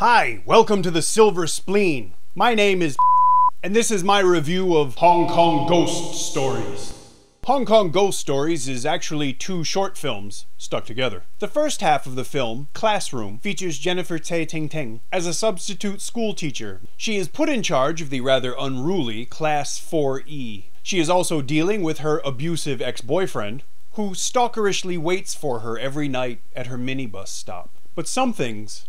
Hi, welcome to the Silver Spleen. My name is and this is my review of Hong Kong Ghost Stories. Hong Kong Ghost Stories is actually two short films stuck together. The first half of the film, Classroom, features Jennifer Tsai Ting-Ting as a substitute school teacher. She is put in charge of the rather unruly Class 4E. She is also dealing with her abusive ex-boyfriend, who stalkerishly waits for her every night at her minibus stop. But something's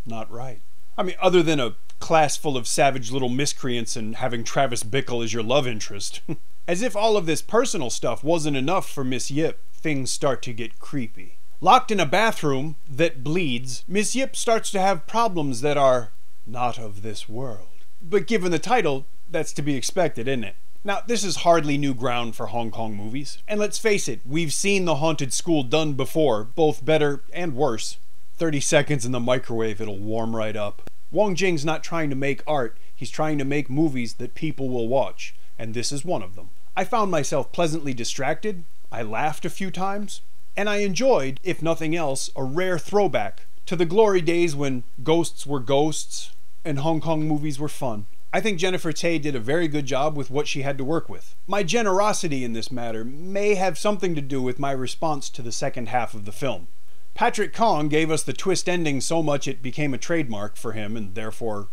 not right. I mean, other than a class full of savage little miscreants and having Travis Bickle as your love interest. As if all of this personal stuff wasn't enough for Miss Yip, things start to get creepy. Locked in a bathroom that bleeds, Miss Yip starts to have problems that are not of this world. But given the title, that's to be expected, isn't it? Now, this is hardly new ground for Hong Kong movies. And let's face it, we've seen The Haunted School done before, both better and worse. 30 seconds in the microwave, it'll warm right up. Wong Jing's not trying to make art, he's trying to make movies that people will watch, and this is one of them. I found myself pleasantly distracted, I laughed a few times, and I enjoyed, if nothing else, a rare throwback to the glory days when ghosts were ghosts and Hong Kong movies were fun. I think Jennifer Tsai did a very good job with what she had to work with. My generosity in this matter may have something to do with my response to the second half of the film. Patrick Kong gave us the twist ending so much it became a trademark for him and therefore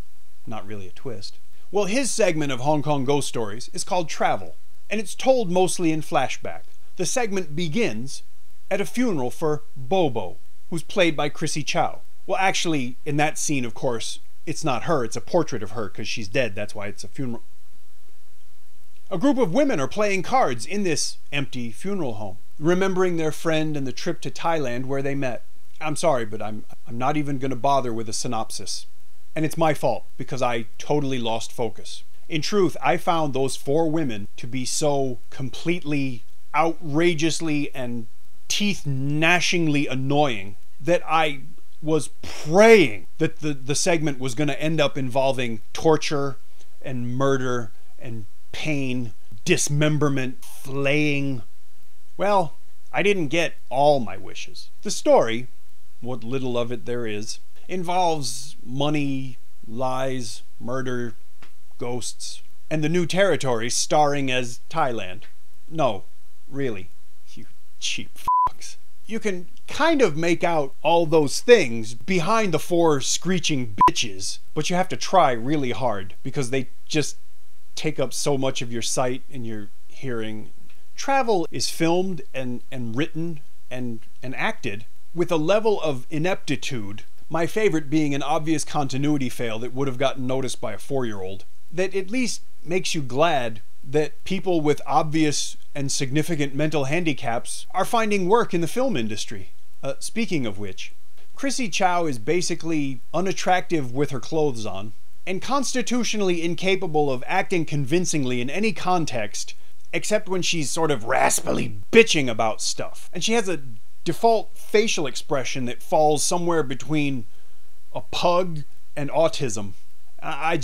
not really a twist. Well, his segment of Hong Kong Ghost Stories is called Travel, and it's told mostly in flashback. The segment begins at a funeral for Bobo, who's played by Chrissie Chau. Well, actually, in that scene, of course, it's not her, it's a portrait of her because she's dead, that's why it's a funeral. A group of women are playing cards in this empty funeral home, remembering their friend and the trip to Thailand where they met. I'm sorry, but I'm not even going to bother with a synopsis. And it's my fault, because I totally lost focus. In truth, I found those four women to be so completely, outrageously, and teeth-gnashingly annoying that I was praying that the segment was going to end up involving torture and murder and pain, dismemberment, flaying. Well, I didn't get all my wishes. The story, what little of it there is, involves money, lies, murder, ghosts, and the new territory starring as Thailand. No, really, you cheap fucks. You can kind of make out all those things behind the four screeching bitches, but you have to try really hard because they just take up so much of your sight and your hearing. Travel is filmed and written and acted with a level of ineptitude, my favorite being an obvious continuity fail that would have gotten noticed by a 4-year-old, that at least makes you glad that people with obvious and significant mental handicaps are finding work in the film industry. Speaking of which, Chrissie Chau is basically unattractive with her clothes on, and constitutionally incapable of acting convincingly in any context except when she's sort of raspily bitching about stuff. And she has a default facial expression that falls somewhere between a pug and autism. I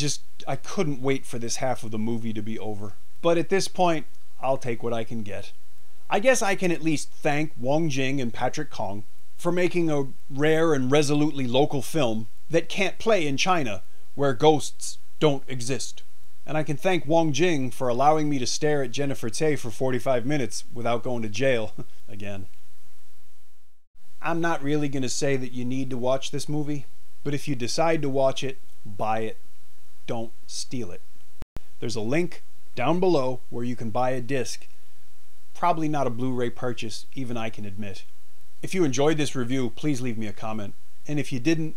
couldn't wait for this half of the movie to be over. But at this point, I'll take what I can get. I guess I can at least thank Wong Jing and Patrick Kong for making a rare and resolutely local film that can't play in China, where ghosts don't exist. And I can thank Wong Jing for allowing me to stare at Jennifer Tsai for 45 minutes without going to jail again. I'm not really going to say that you need to watch this movie, but if you decide to watch it, buy it. Don't steal it. There's a link down below where you can buy a disc. Probably not a Blu-ray purchase, even I can admit. If you enjoyed this review, please leave me a comment. And if you didn't,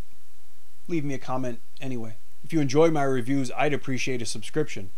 leave me a comment anyway. If you enjoy my reviews, I'd appreciate a subscription.